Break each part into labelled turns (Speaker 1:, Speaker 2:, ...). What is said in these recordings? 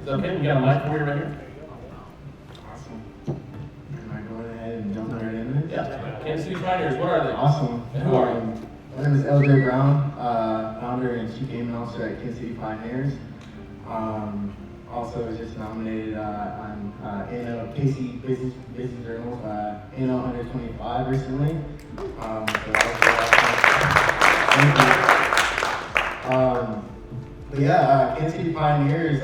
Speaker 1: Is that okay? We got a mic for you right here.
Speaker 2: Awesome. Am I going ahead and jumping right in there?
Speaker 1: Yeah. Kansas City Pioneers, what are they?
Speaker 2: Awesome.
Speaker 1: And who are you?
Speaker 2: My name is LJ Brown, founder and chief gaming officer at Kansas City Pioneers. Also was just nominated on KC Business Journal's NL 125 recently. So thank you. But yeah, Kansas City Pioneers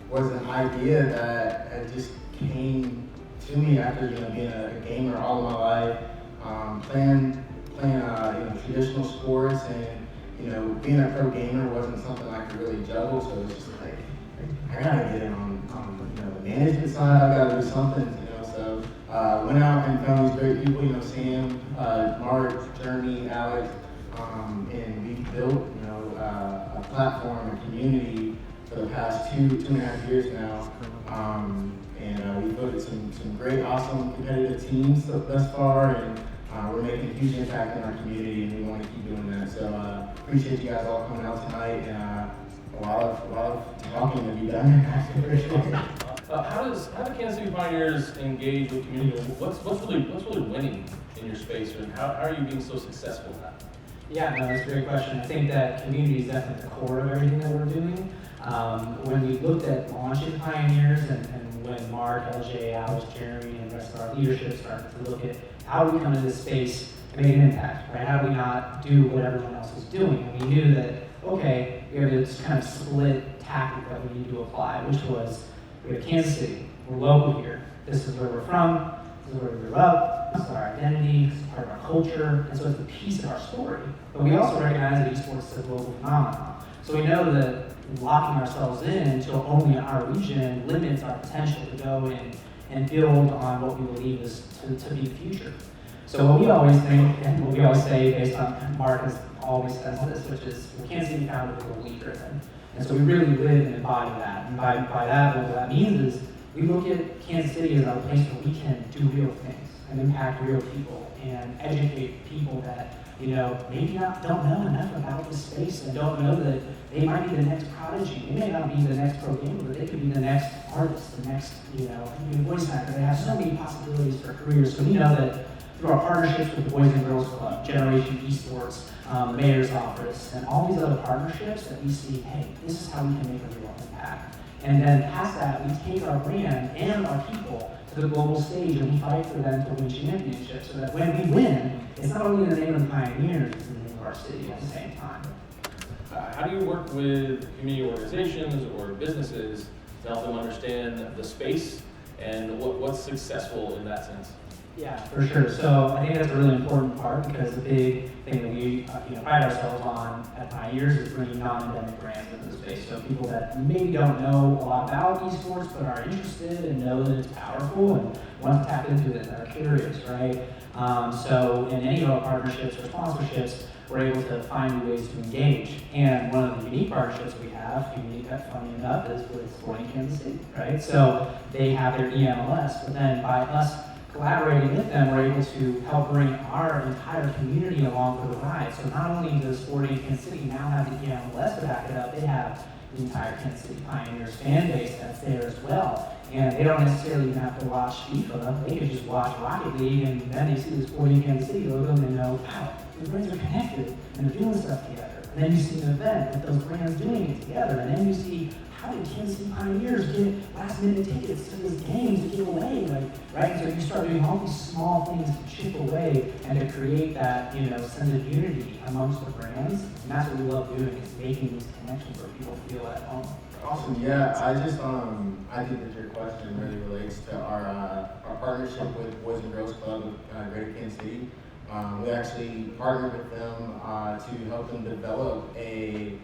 Speaker 2: was an idea that had just came to me after being a gamer all of my life, playing traditional sports, and being a pro gamer wasn't something I could really juggle. So it was just like I gotta get in on the management side. I gotta do something. So went out and found these great people. Sam, Mark, Jeremy, Alex, and we built a platform, a community for the past two and a half years now. And we built some great, awesome, competitive teams thus far, and we're making a huge impact in our community, and we want to keep doing that. So appreciate you guys all coming out tonight, and a lot of talking to be done afterwards.
Speaker 1: How do Kansas City Pioneers engage with community? What's really winning in your space, and how are you being so successful at that?
Speaker 3: Yeah, no, that's a great question. I think that community is definitely the core of everything that we're doing. When we looked at launching Pioneers and when Mark, LJ, Alex, Jeremy, and the rest of our leadership started to look at how do we come into this space and make an impact, right? How do we not do what everyone else is doing? And we knew that, okay, we have this kind of split tactic that we need to apply, which was we have Kansas City, we're local here, this is where we're from, this is where we grew up, this is our identity, this is part of our culture, and so it's a piece of our story. But we also recognize that esports is a global phenomenon. So we know that locking ourselves in to only our region limits our potential to go in and build on what we believe is to be the future. So what we always think, and what we always say based on Mark has always says this, which is we can't see founded with what we driven. And so we really live and embody that. And by that, what that means is we look at Kansas City as a place where we can do real things and impact real people and educate people that maybe don't know enough about this space and don't know that they might be the next prodigy. They may not be the next pro gamer, but they could be the next artist, the next voice actor. They have so many possibilities for careers. So we know that through our partnerships with the Boys and Girls Club, Generation Esports, the Mayor's Office, and all these other partnerships that we see, hey, this is how we can make a real impact. And then past that, we take our brand and our people to the global stage and we fight for them to win championships so that when we win, it's not only in the name of the Pioneers, it's in the name of our city at the same time.
Speaker 1: How do you work with community organizations or businesses to help them understand the space and what's successful in that sense?
Speaker 3: Yeah, for sure. So I think that's a really important part because the big thing that we pride ourselves on at Pioneers is bringing non-endemic brands into the space. So people that maybe don't know a lot about esports but are interested and know that it's powerful and want to tap into it and are curious, right? So in any of our partnerships or sponsorships, we're able to find new ways to engage. And one of the unique partnerships we have, funny enough, is with Sporting Kansas City, right? So they have their EMLS, but then by us collaborating with them, we're able to help bring our entire community along for the ride. So not only does Sporting Kansas City now have the EMLS to back it up, they have the entire Kansas City Pioneers fan base that's there as well. And they don't necessarily even have to watch FIFA. They could just watch Rocket League, and then they see the Sporting Kansas City logo, and they know, wow, the brands are connected, and they're doing stuff together. And then you see an event with those brands doing it together, and then you see, how did Kansas City Pioneers get last-minute tickets to this game to give away, right? And so you start doing all these small things to chip away and to create that, sense of unity amongst the brands. And that's what we love doing, is making these connections where people feel at home.
Speaker 2: Awesome. Yeah, I think that your question really relates to our partnership with Boys and Girls Club of Greater Kansas City. We actually partnered with them to help them develop a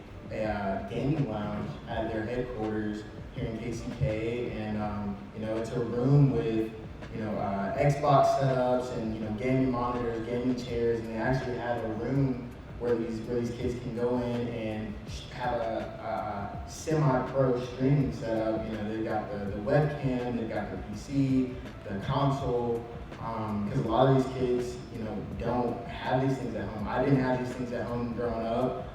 Speaker 2: gaming lounge at their headquarters here in KCK, and it's a room with Xbox setups and gaming monitors, gaming chairs, and they actually have a room where these kids can go in and have a semi-pro streaming setup. They've got the webcam, they've got the PC, the console, because a lot of these kids, don't have these things at home. I didn't have these things at home growing up,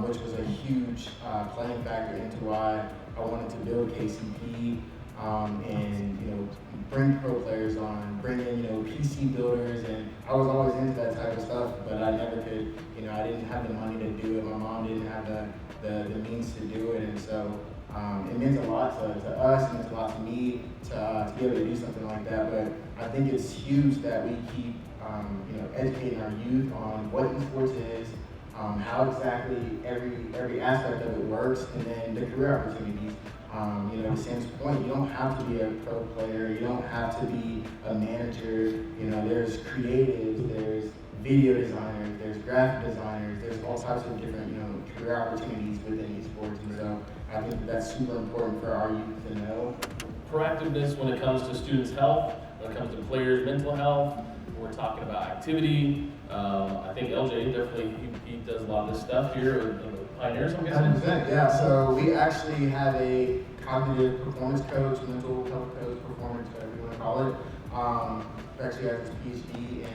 Speaker 2: which was a huge playing factor into why I wanted to build KCP, and bring pro players on, bring in PC builders, and I was always into that type of stuff, but I never could. I didn't have the money to do it. My mom didn't have the means to do it, and so it meant a lot to us, and it's a lot to me to be able to do something like that. But I think it's huge that we keep educating our youth on what esports is, how exactly every aspect of it works, and then the career opportunities. To Sam's point, you don't have to be a pro player, you don't have to be a manager. There's creatives, there's video designers, there's graphic designers, there's all types of different career opportunities within esports, and so I think that's super important for our youth to know.
Speaker 1: Proactiveness when it comes to students' health, when it comes to players' mental health. We're talking about activity. I think LJ definitely he does a lot of this stuff here with the Pioneers, I'm guessing.
Speaker 2: 100%, yeah. So we actually have a cognitive performance coach, mental health coach, performance, whatever you want to call it. He actually has his PhD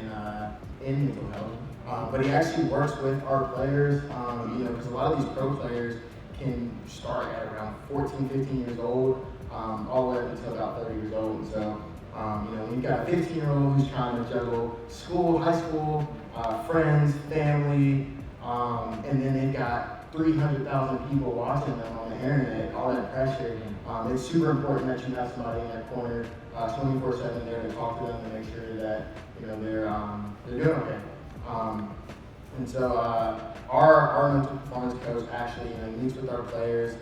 Speaker 2: in mental health. But he actually works with our players, because a lot of these pro players can start at around 14, 15 years old, all the way up until about 30 years old. And so, we've got a 15-year-old who's trying to juggle school, high school, friends, family, and then they've got 300,000 people watching them on the internet, all that pressure. It's super important that you have somebody in that corner 24/7 there to talk to them and make sure that they're doing okay. And so our mental performance coach actually meets with our players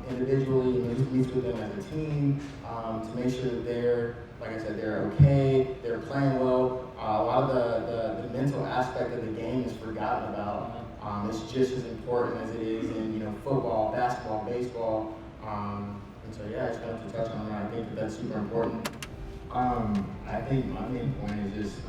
Speaker 2: individually, meets with them as a team to make sure that they're, like I said, they're okay, they're playing well. A lot of the mental aspect of the game is forgotten about. It's just as important as it is in football, basketball, baseball. And so yeah, I just wanted to touch on that. I think that that's super important. I think my main point is just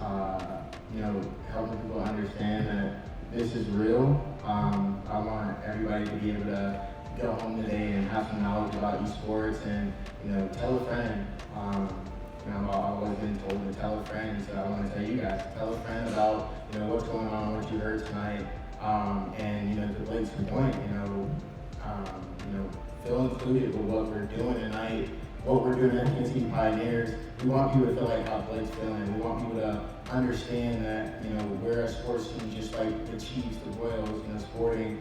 Speaker 2: helping people understand that this is real. I want everybody to be able to go home today and have some knowledge about esports and tell a friend. I've always been told to tell a friend, so I want to tell you guys, tell a friend about what's going on, what you heard tonight, and to Blake's point, feel included with what we're doing tonight, what we're doing at NC Pioneers. We want people to feel like how Blake's feeling. We want people to understand that we're a sports team just like the Chiefs, the Royals, sporting.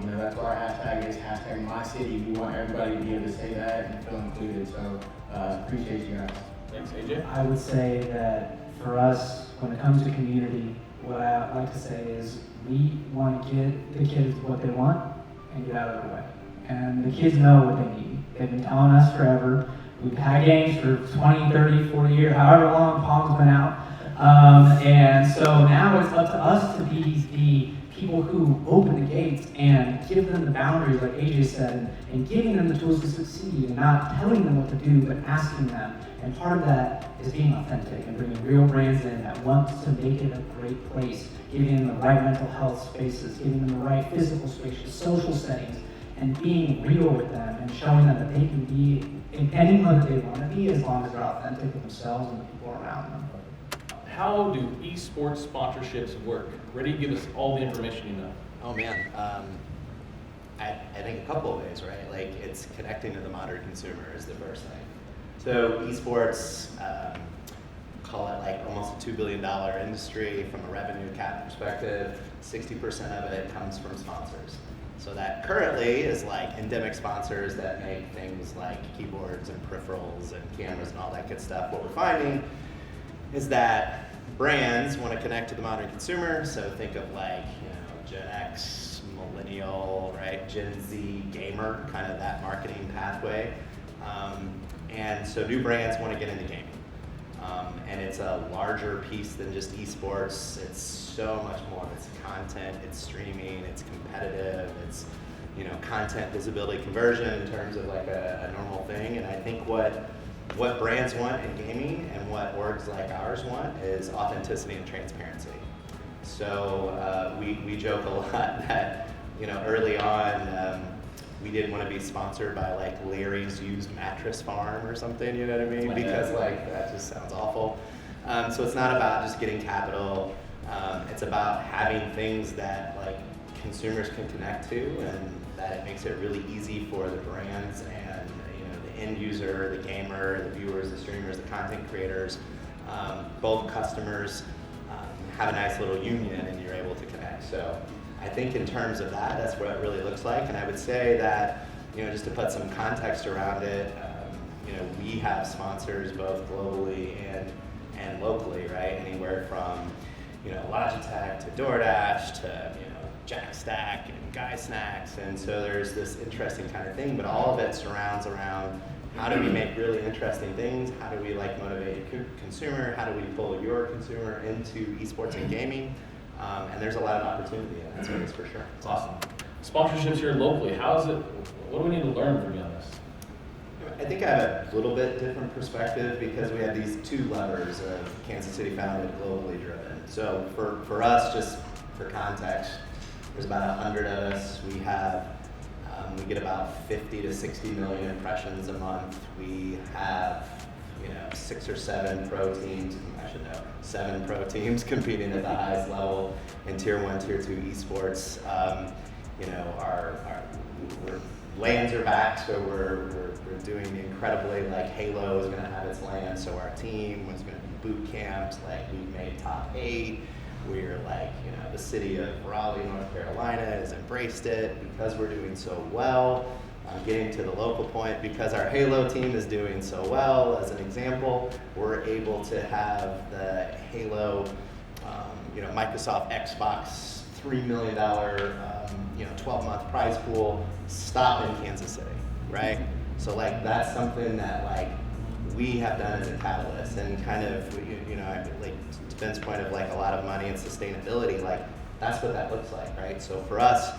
Speaker 2: That's why our hashtag is #MyCity. We want everybody to be able to say that and feel included. So appreciate you guys.
Speaker 1: Thanks, AJ.
Speaker 3: I would say that for us, when it comes to community, what I like to say is we want to get the kids what they want and get out of their way. And the kids know what they need. They've been telling us forever. We've had games for 20, 30, 40 years, however long Palm's been out. And so now it's up to us to be the people who open the gates and give them the boundaries, like AJ said, and giving them the tools to succeed and not telling them what to do, but asking them. And part of that is being authentic and bringing real brands in that want to make it a great place, giving them the right mental health spaces, giving them the right physical spaces, social settings, and being real with them and showing them that they can be anyone that they want to be as long as they're authentic with themselves and the people around them.
Speaker 1: How do esports sponsorships work? Ready, give us all the information you know.
Speaker 4: Oh man, I think a couple of ways, right? Like it's connecting to the modern consumer is the first thing. So esports, call it like almost a $2 billion industry from a revenue cap perspective. 60% of it comes from sponsors. So that currently is like endemic sponsors that make things like keyboards and peripherals and cameras and all that good stuff. What we're finding is that brands want to connect to the modern consumer. So think of like, Gen X, millennial, right? Gen Z, gamer, kind of that marketing pathway. And so new brands want to get into gaming. And it's a larger piece than just esports. It's so much more. It's content, it's streaming, it's competitive, it's content visibility conversion in terms of like a normal thing. And I think what brands want in gaming and what orgs like ours want is authenticity and transparency. So we joke a lot that early on we didn't want to be sponsored by like Larry's Used Mattress Farm or something, you know what I mean? Because like that just sounds awful. So it's not about just getting capital. It's about having things that like consumers can connect to and that it makes it really easy for the brands and the end user, the gamer, the viewers, the streamers, the content creators, both customers have a nice little union and you're able to connect. So I think in terms of that, that's what it really looks like. And I would say that, just to put some context around it, we have sponsors both globally and locally, right? Anywhere from, Logitech to DoorDash to, Jack Stack and Guy Snacks. And so there's this interesting kind of thing, but all of it surrounds around how do we make really interesting things? How do we motivate your consumer? How do we pull your consumer into esports and gaming? And there's a lot of opportunity in that space for sure.
Speaker 1: It's awesome. Sponsorships here locally, how is it, what do we need to learn from you on this?
Speaker 4: I think I have a little bit different perspective because we have these two levers of Kansas City founded, globally driven. So for us, just for context, there's about 100 of us. We have, we get about 50 to 60 million impressions a month. We have, 6 or 7 pro teams, I should know, 7 pro teams competing at the highest level in Tier 1, Tier 2 esports. Our LANs are back, so we're doing incredibly, Halo is gonna have its LAN, so our team was gonna be boot camps, we've made top 8. We're the city of Raleigh, North Carolina has embraced it because we're doing so well. Getting to the local point, because our Halo team is doing so well, as an example, we're able to have the Halo, Microsoft Xbox $3 million, 12-month prize pool stop in Kansas City, right? So that's something that we have done as a catalyst, and kind of, to Ben's point of a lot of money and sustainability, that's what that looks like, right? So for us,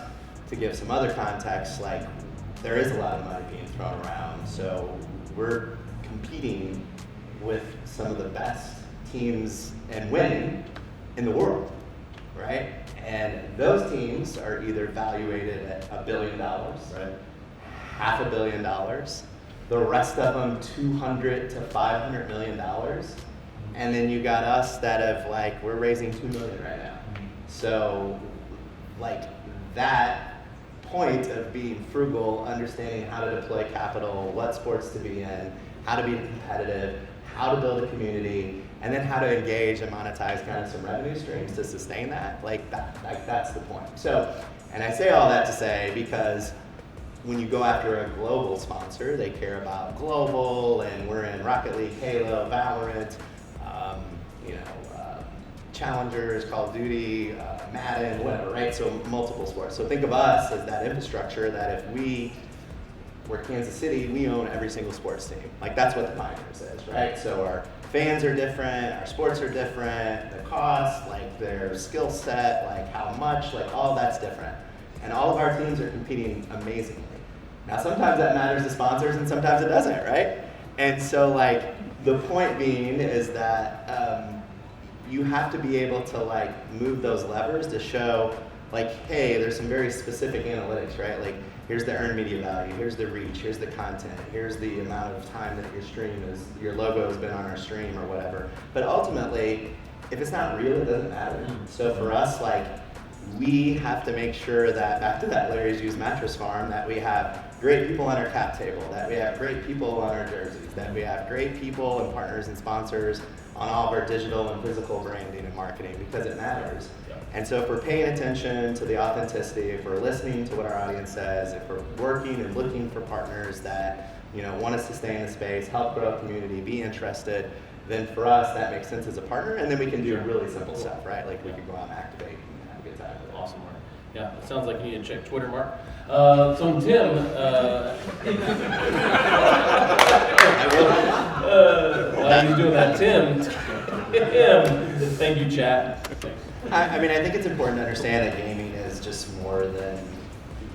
Speaker 4: to give some other context, there is a lot of money being thrown around. So we're competing with some of the best teams and winning in the world, right? And those teams are either valuated at $1 billion, right? $500 million, the rest of them $200 to $500 million. And then you got us that have we're raising $2 million right now. So that point of being frugal, understanding how to deploy capital, what sports to be in, how to be competitive, how to build a community, and then how to engage and monetize kind of some revenue streams to sustain that, that's the point. So, and I say all that to say, because when you go after a global sponsor, they care about global, and we're in Rocket League, Halo, Valorant, Challengers, Call of Duty, Madden, whatever, right? So multiple sports. So think of us as that infrastructure that if we're Kansas City, we own every single sports team. That's what the Pioneers is, right? So our fans are different, our sports are different, the cost, their skill set, how much, all that's different. And all of our teams are competing amazingly. Now sometimes that matters to sponsors and sometimes it doesn't, right? And so the point being is that you have to be able to move those levers to show hey, there's some very specific analytics, right? Here's the earned media value, here's the reach, here's the content, here's the amount of time that your logo has been on our stream or whatever. But ultimately, if it's not real, it doesn't matter. So for us, we have to make sure that, back to that Larry's Used Mattress Farm, that we have great people on our cap table, that we have great people on our jerseys, that we have great people and partners and sponsors on all of our digital and physical branding and marketing, because it matters. And so if we're paying attention to the authenticity, if we're listening to what our audience says, if we're working and looking for partners that want to sustain the space, help grow a community, be interested, then for us that makes sense as a partner, and then we can do really simple stuff, right? We could go out and activate and have a good time with it.
Speaker 1: Awesome, Mark. Yeah, it sounds like you need to check Twitter, Mark. So Tim, while he's doing that, Tim, thank you, chat.
Speaker 4: I think it's important to understand that gaming is just more than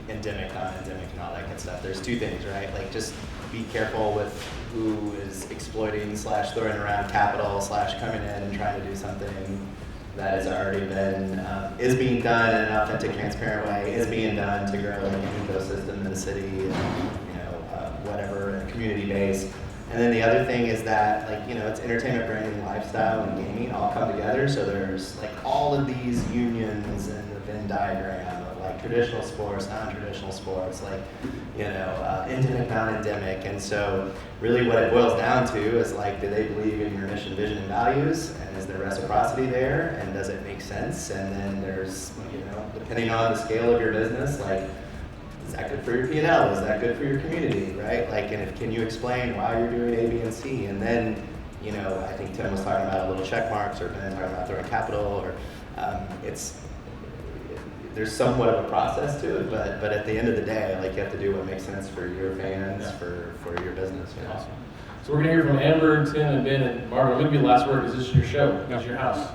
Speaker 4: endemic, non-endemic, and all that good stuff. There's two things, right? Just be careful with who is exploiting / throwing around capital / coming in and trying to do something that has already been, is being done in an authentic, transparent way, is being done to grow an ecosystem in the city, whatever, a community base. And then the other thing is that, it's entertainment, branding, lifestyle, and gaming all come together. So there's all of these unions and the Venn diagram of traditional sports, non-traditional sports, like, you know, endemic, non-endemic. And so really what it boils down to is like, do they believe in your mission, vision, and values? And is there reciprocity there? And does it make sense? And then there's, you know, depending on the scale of your business, like, is that good for your P&L? Is that good for your community, right? Like, and if, can you explain why you're doing A, B, and C? And then, you know, I think Tim was talking about little check marks, or Ben talking about throwing capital, or there's somewhat of a process to it, but at the end of the day, like, you have to do what makes sense for your fans, for your business. You know?
Speaker 1: Awesome. So we're gonna hear from Amber, Tim, and Ben, and Marvin. I'm gonna be the last word because this is your show. This is your house.